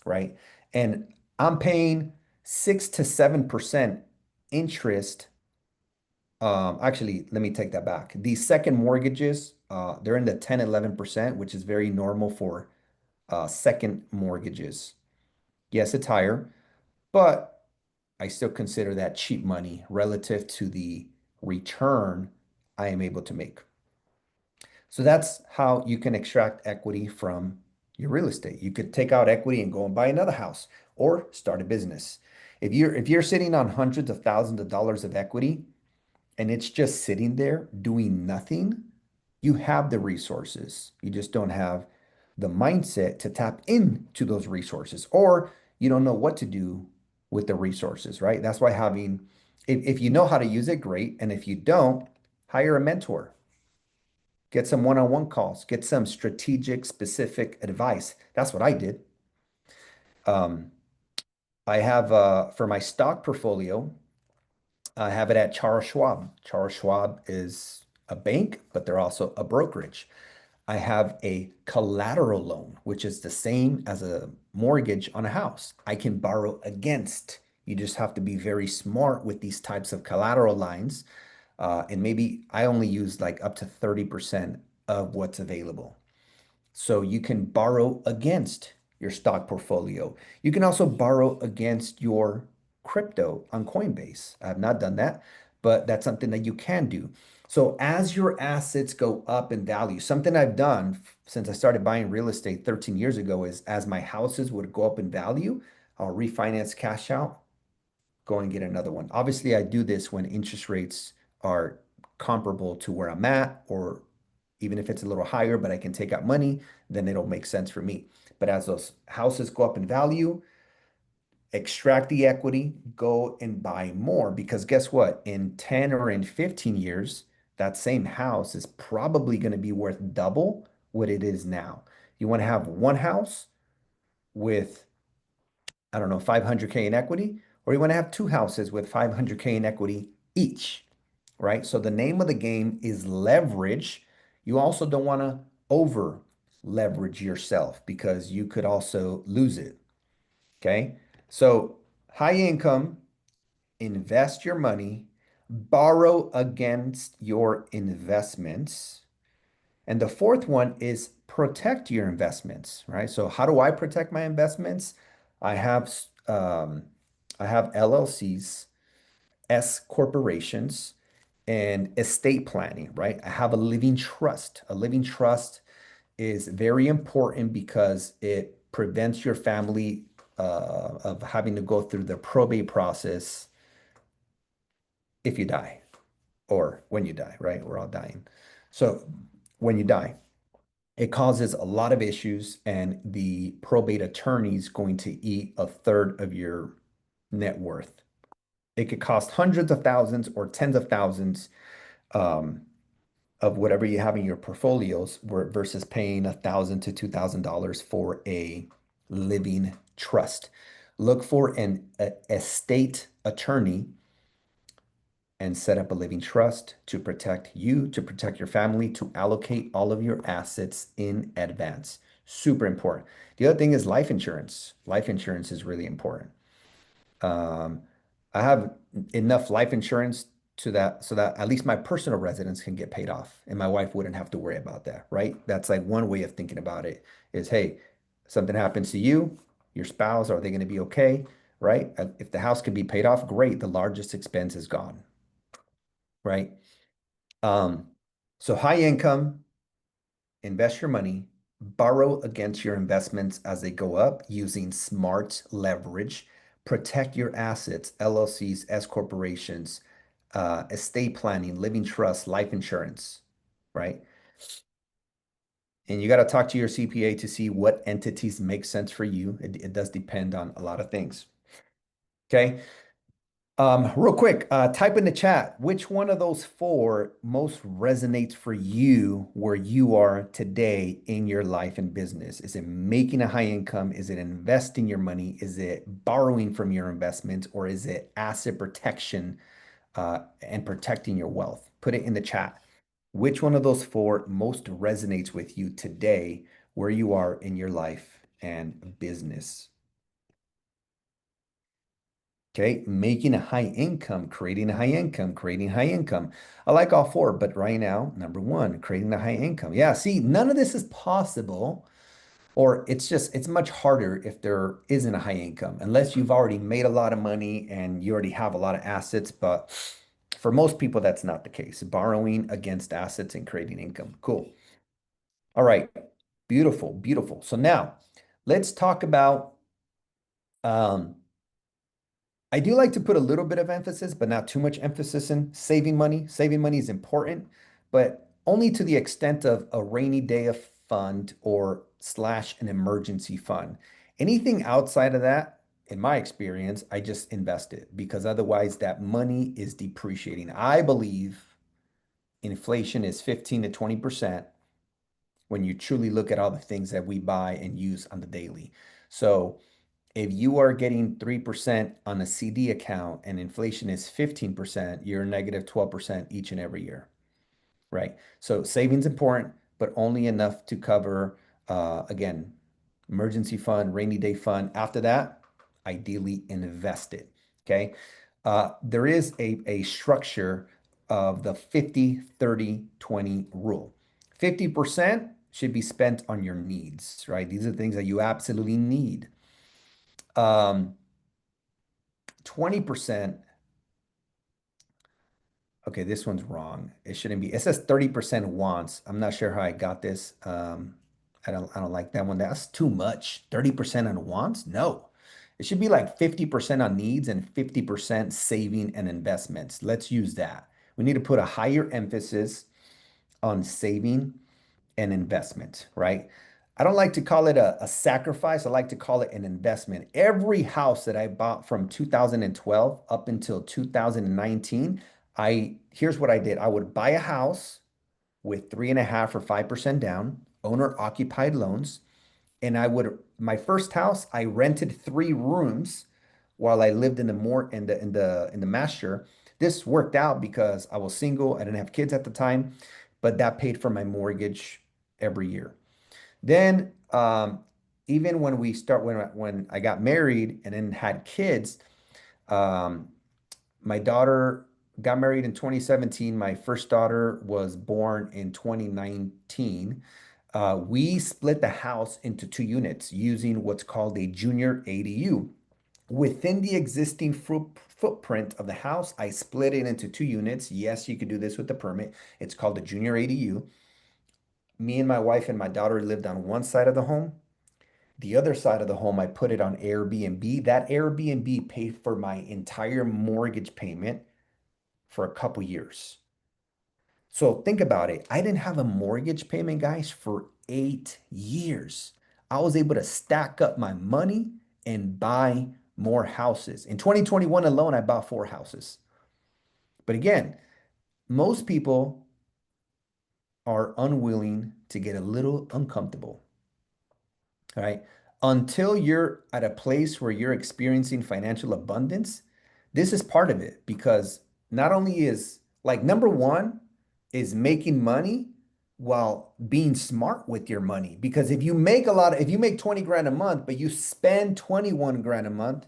right? And I'm paying 6 to 7% interest. Actually, let me take that back. These second mortgages, they're in the 10, 11%, which is very normal for second mortgages. Yes, it's higher, but I still consider that cheap money relative to the return I am able to make. So that's how you can extract equity from your real estate. You could take out equity and go and buy another house or start a business. If you're sitting on hundreds of thousands of dollars of equity and it's just sitting there doing nothing, you have the resources. You just don't have the mindset to tap into those resources, or you don't know what to do with the resources, right? That's why if you know how to use it, great. And if you don't, hire a mentor. Get some one-on-one calls, get some strategic, specific advice. That's what I did. Um, I have for my stock portfolio, I have it at Charles Schwab. Charles Schwab is a bank, but they're also a brokerage. I have a collateral loan, which is the same as a mortgage on a house. I can borrow against. You just have to be very smart with these types of collateral lines. And maybe I only use like up to 30% of what's available. So you can borrow against your stock portfolio. You can also borrow against your crypto on Coinbase. I have not done that, but that's something that you can do. So as your assets go up in value, something I've done since I started buying real estate 13 years ago is as my houses would go up in value, I'll refinance cash out, go and get another one. Obviously, I do this when interest rates are comparable to where I'm at, or even if it's a little higher, but I can take out money, then it'll make sense for me. But as those houses go up in value, extract the equity, go and buy more. Because guess what? In 10 or in 15 years, that same house is probably going to be worth double what it is now. You want to have one house with, I don't know, 500K in equity, or you want to have two houses with 500K in equity each, right? So the name of the game is leverage. You also don't want to over leverage yourself because you could also lose it. Okay. So high income, invest your money, borrow against your investments. And the fourth one is protect your investments, right? So how do I protect my investments? I have um, I have LLCs, S corporations, and estate planning, right? I have a living trust. A living trust is very important because it prevents your family of having to go through the probate process if you die or when you die, right? We're all dying. So when you die, it causes a lot of issues, and the probate attorney is going to eat a third of your net worth. It could cost hundreds of thousands or tens of thousands um, of whatever you have in your portfolios versus paying $1,000 to $2,000 for a living trust. Look for an estate attorney and set up a living trust to protect you, to protect your family, to allocate all of your assets in advance. Super important. The other thing is life insurance. Life insurance is really important. Um, I have enough life insurance to that so that at least my personal residence can get paid off and my wife wouldn't have to worry about that, right? That's like one way of thinking about it is, hey, something happens to you, your spouse, are they going to be okay, right? If the house can be paid off, great. The largest expense is gone, right? Um, so high income, invest your money, borrow against your investments as they go up using smart leverage, protect your assets, LLCs, S corporations, estate planning, living trust, life insurance, right? And you got to talk to your CPA to see what entities make sense for you. It does depend on a lot of things. Okay. Real quick, type in the chat, which one of those four most resonates for you where you are today in your life and business? Is it making a high income? Is it investing your money? Is it borrowing from your investments? Or is it asset protection, and protecting your wealth? Put it in the chat. Which one of those four most resonates with you today where you are in your life and business? Okay, making a high income, creating a high income, creating high income. I like all four, but right now, number one, creating a high income. Yeah, see, none of this is possible, or it's much harder if there isn't a high income, unless you've already made a lot of money and you already have a lot of assets. But for most people, that's not the case. Borrowing against assets and creating income. Cool. All right. Beautiful, beautiful. So now let's talk about um, I do like to put a little bit of emphasis, but not too much emphasis in saving money. Saving money is important, but only to the extent of a rainy day of fund or slash an emergency fund. Anything outside of that, in my experience, I just invest it because otherwise that money is depreciating. I believe inflation is 15 to 20% when you truly look at all the things that we buy and use on the daily. So if you are getting 3% on a CD account and inflation is 15%, you're negative 12% each and every year, right? So savings important, but only enough to cover, again, emergency fund, rainy day fund. After that, ideally invest it, okay? There is a structure of the 50-30-20 rule. 50% should be spent on your needs, right? These are things that you absolutely need. 20%, okay, this one's wrong. It shouldn't be. It says 30% wants. I'm not sure how I got this. I don't like that one. That's too much. 30% on wants? No. It should be like 50% on needs and 50% saving and investments. Let's use that. We need to put a higher emphasis on saving an investment, right? I don't like to call it a sacrifice. I like to call it an investment. Every house that I bought from 2012 up until 2019, here's what I did. I would buy a house with 3.5 or 5% down, owner occupied loans. And my first house, I rented 3 rooms while I lived in the more in the master. This worked out because I was single, I didn't have kids at the time, but that paid for my mortgage every year. Then, even when I got married and then had kids, um, my daughter got married in 2017. My first daughter was born in 2019. We split the house into 2 units using what's called a junior ADU. Within the existing footprint of the house, I split it into 2 units. Yes, you could do this with the permit. It's called a junior ADU. Me and my wife and my daughter lived on one side of the home. The other side of the home, I put it on Airbnb. That Airbnb paid for my entire mortgage payment for a couple years. So think about it. I didn't have a mortgage payment, guys, for 8 years. I was able to stack up my money and buy more houses. In 2021 alone, I bought 4 houses. But again, most people are unwilling to get a little uncomfortable. All right. Until you're at a place where you're experiencing financial abundance, this is part of it because not only is like number one is making money while being smart with your money. Because if you make 20 grand a month, but you spend 21 grand a month,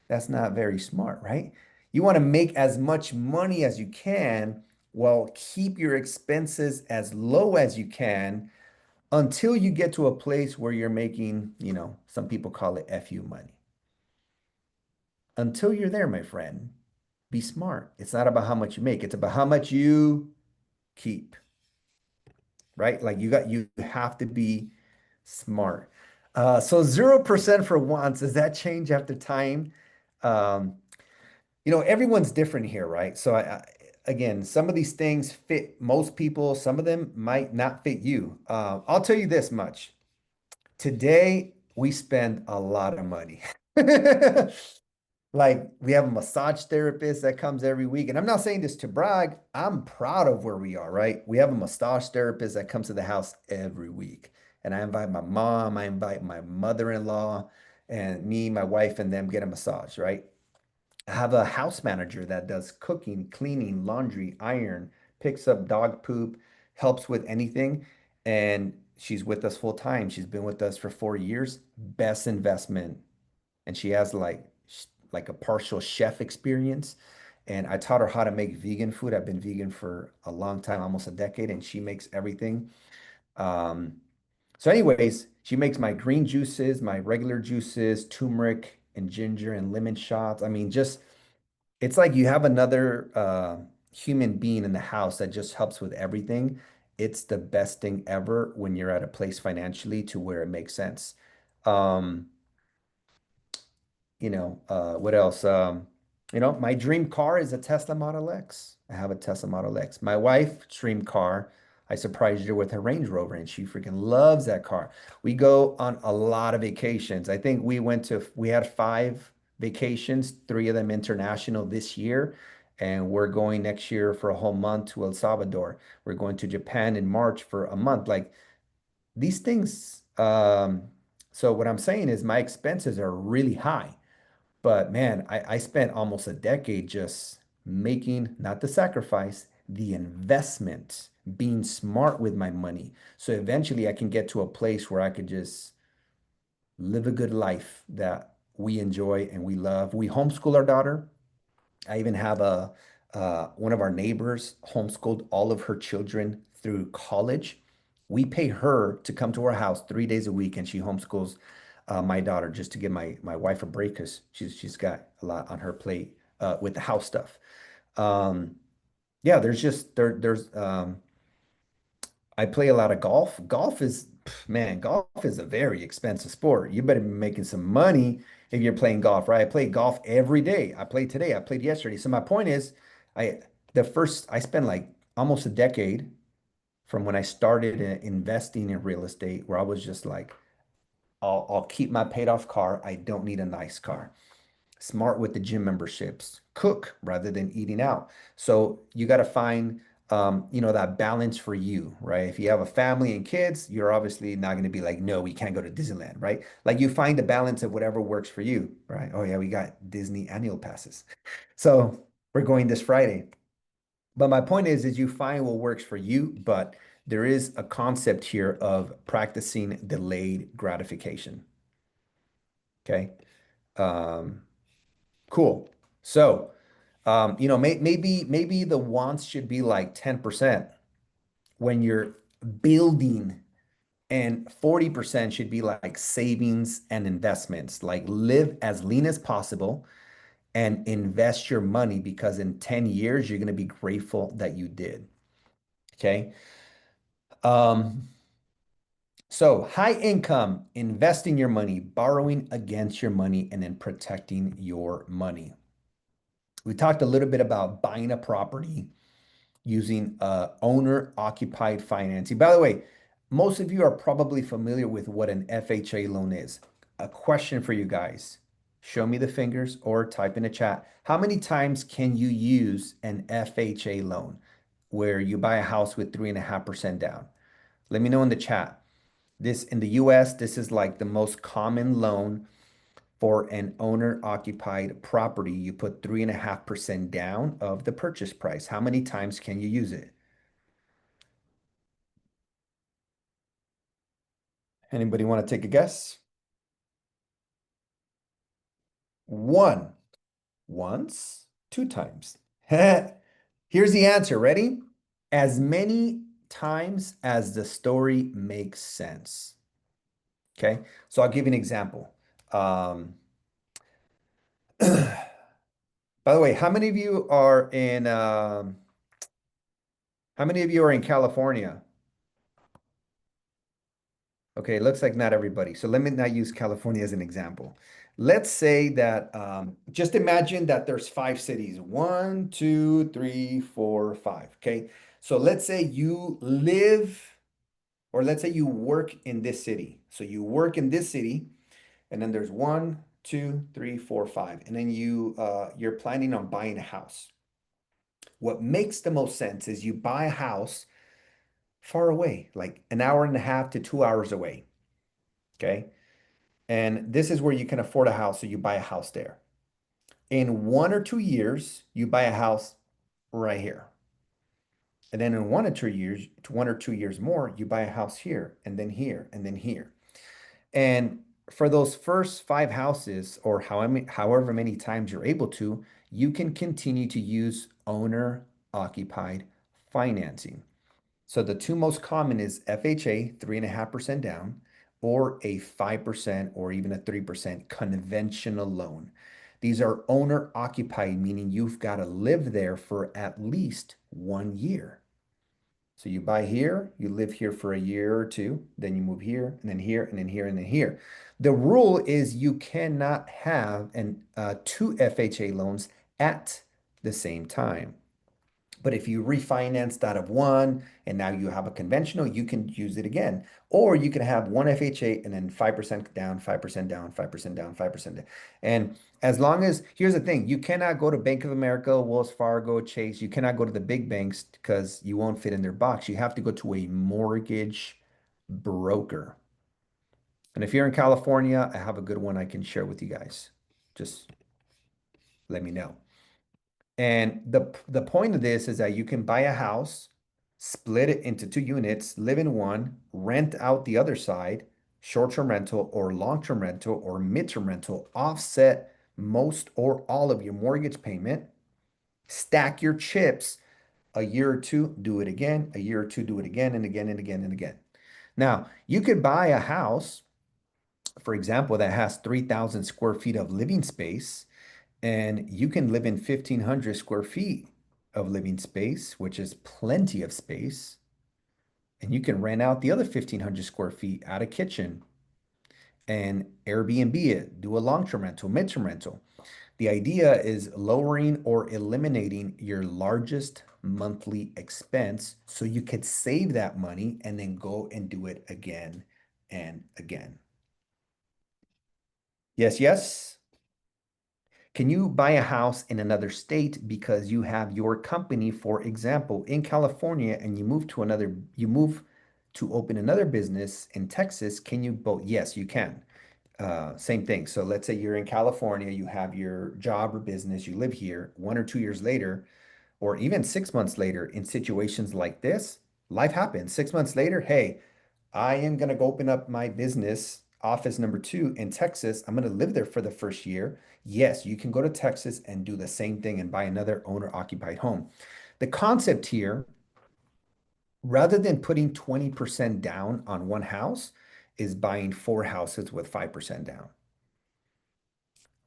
that's not very smart, right? You want to make as much money as you can while keep your expenses as low as you can until you get to a place where you're making, some people call it FU money. Until you're there, my friend, be smart. It's not about how much you make, it's about how much you keep, right? Like you have to be smart. So 0% for wants, does that change after time? Um, everyone's different here, right? So again, some of these things fit most people, some of them might not fit you. I'll tell you this much. Today, we spend a lot of money. Like, we have a massage therapist that comes every week. And I'm not saying this to brag. I'm proud of where we are, right? We have a massage therapist that comes to the house every week. And I invite my mom, I invite my mother-in-law, and me, my wife, and them get a massage, right? I have a house manager that does cooking, cleaning, laundry, iron, picks up dog poop, helps with anything. And she's with us full time. She's been with us for 4 years. Best investment. And she has like like a partial chef experience. And I taught her how to make vegan food. I've been vegan for a long time, almost a decade, and she makes everything. Um, so anyways, she makes my green juices, my regular juices, turmeric and ginger and lemon shots. I mean, just it's like you have another human being in the house that just helps with everything. It's the best thing ever when you're at a place financially to where it makes sense. Um, what else? My dream car is a Tesla Model X. I have a Tesla Model X. My wife's dream car, I surprised her with a Range Rover, and she freaking loves that car. We go on a lot of vacations. I think we had 5 vacations, 3 of them international this year, and we're going next year for a whole month to El Salvador. We're going to Japan in March for a month. Like these things. So what I'm saying is my expenses are really high. But man, I spent almost a decade just making, not the sacrifice, the investment, being smart with my money. So eventually I can get to a place where I could just live a good life that we enjoy and we love. We homeschool our daughter. I even have a one of our neighbors homeschooled all of her children through college. We pay her to come to our house 3 days a week, and she homeschools my daughter just to give my wife a break because she's got a lot on her plate with the house stuff. Um, yeah, there's I play a lot of golf. Man, golf is a very expensive sport. You better be making some money if you're playing golf, right? I play golf every day. I played today, I played yesterday. So my point is, I I spent like almost a decade from when I started investing in real estate, where I was just like, I'll keep my paid off car. I don't need a nice car. Smart with the gym memberships, cook rather than eating out. So you got to find, that balance for you, right? If you have a family and kids, you're obviously not going to be like, no, we can't go to Disneyland, right? Like you find the balance of whatever works for you, right? Oh yeah, we got Disney annual passes. So we're going this Friday. But my point is you find what works for you, but there is a concept here of practicing delayed gratification. Okay. Um, cool. So, maybe the wants should be like 10% when you're building, and 40% should be like savings and investments. Like live as lean as possible and invest your money because in 10 years, you're going to be grateful that you did. Okay. Um, so high income, investing your money, borrowing against your money, and then protecting your money. We talked a little bit about buying a property using owner occupied financing. By the way, most of you are probably familiar with what an FHA loan is. A question for you guys. Show me the fingers or type in a chat. How many times can you use an FHA loan where you buy a house with 3.5% down? Let me know in the chat. This in the US, this is like the most common loan for an owner-occupied property. You put 3.5% down of the purchase price. How many times can you use it? Anybody want to take a guess? One. Once, 2 times. Here's the answer. Ready? As many times as the story makes sense. Okay. So I'll give you an example. Um, by the way, how many of you are in California? Okay, it looks like not everybody. So let me not use California as an example. Let's say that just imagine that there's 5 cities. One, two, three, four, five. Okay. So let's say you live, or let's say you work in this city. So you work in this city, and then there's one, two, three, four, five. And then you're planning on buying a house. What makes the most sense is you buy a house far away, like an hour and a half to 2 hours away. Okay. And this is where you can afford a house, so you buy a house there. In 1 or 2 years, you buy a house right here. And then in 1 or 2 years, 1 or 2 years more, you buy a house here, and then here, and then here. And for those first 5 houses or however many times you're able to, you can continue to use owner occupied financing. So the two most common is FHA, 3.5% down, or a 5% or even a 3% conventional loan. These are owner occupied, meaning you've got to live there for at least 1 year. So you buy here, you live here for a year or two, then you move here, and then here, and then here, and then here. The rule is you cannot have two FHA loans at the same time. But if you refinanced out of one and now you have a conventional, you can use it again. Or you can have one FHA and then 5% down, 5% down, 5% down, 5% down. And as long as, here's the thing, you cannot go to Bank of America, Wells Fargo, Chase. You cannot go to the big banks because you won't fit in their box. You have to go to a mortgage broker. And if you're in California, I have a good one I can share with you guys. Just let me know. And the point of this is that you can buy a house, split it into 2 units, live in one, rent out the other side, short-term rental or long-term rental or mid-term rental, offset most or all of your mortgage payment, stack your chips a year or two, do it again, a year or two, do it again and again and again and again. Now, you could buy a house, for example, that has 3,000 square feet of living space and you can live in 1,500 square feet of living space, which is plenty of space. And you can rent out the other 1,500 square feet, add a kitchen and Airbnb it, do a long-term rental, mid-term rental. The idea is lowering or eliminating your largest monthly expense so you could save that money and then go and do it again and again. Yes, yes. Can you buy a house in another state because you have your company, for example, in California, and you move to open another business in Texas? Can you both? Yes, you can. Same thing. So let's say you're in California, you have your job or business, you live here 1 or 2 years later, or even 6 months later, in situations like this, life happens. 6 months later, hey, I am going to go open up my business, office number 2 in Texas. I'm going to live there for the first year. Yes, you can go to Texas and do the same thing and buy another owner occupied home. The concept here, rather than putting 20% down on one house, is buying 4 houses with 5% down,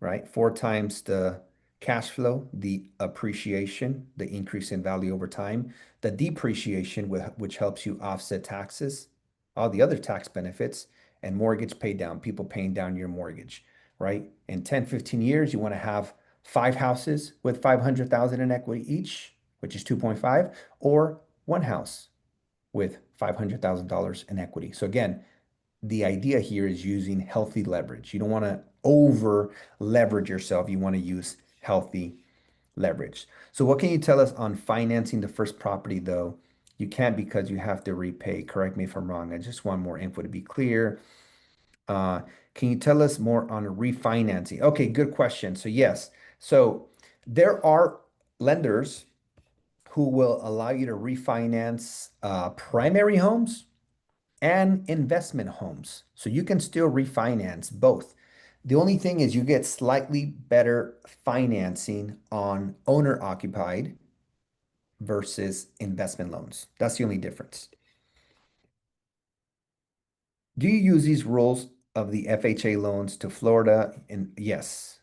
right? 4 times the cash flow, the appreciation, the increase in value over time, the depreciation, which helps you offset taxes, all the other tax benefits, and mortgage pay down, people paying down your mortgage, right? In 10, 15 years, you want to have 5 houses with 500,000 in equity each, which is 2.5, or one house with $500,000 in equity. So again, the idea here is using healthy leverage. You don't want to over leverage yourself. You want to use healthy leverage. So what can you tell us on financing the first property though? You can't because you have to repay. Correct me if I'm wrong. I just want more info to be clear. Uh, can you tell us more on refinancing? Okay, good question. So yes, so there are lenders who will allow you to refinance primary homes and investment homes. So you can still refinance both. The only thing is you get slightly better financing on owner occupied versus investment loans. That's the only difference. Do you use these rules of the FHA loans to Florida? And yes.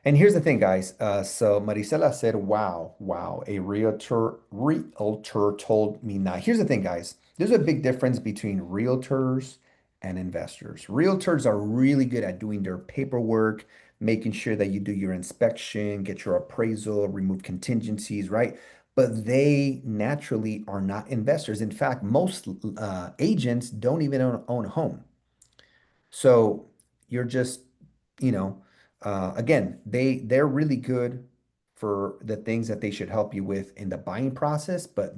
And here's the thing, guys. So Marisela said, wow, wow, a realtor told me not. Here's the thing, guys. There's a big difference between realtors and investors. Realtors are really good at doing their paperwork, making sure that you do your inspection, get your appraisal, remove contingencies, right? But they naturally are not investors. In fact, most agents don't even own a home. So you're just, you know, again, they're really good for the things that they should help you with in the buying process, but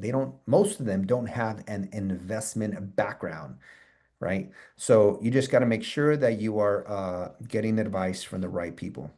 most of them don't have an investment background, right? So you just got to make sure that you are getting advice from the right people.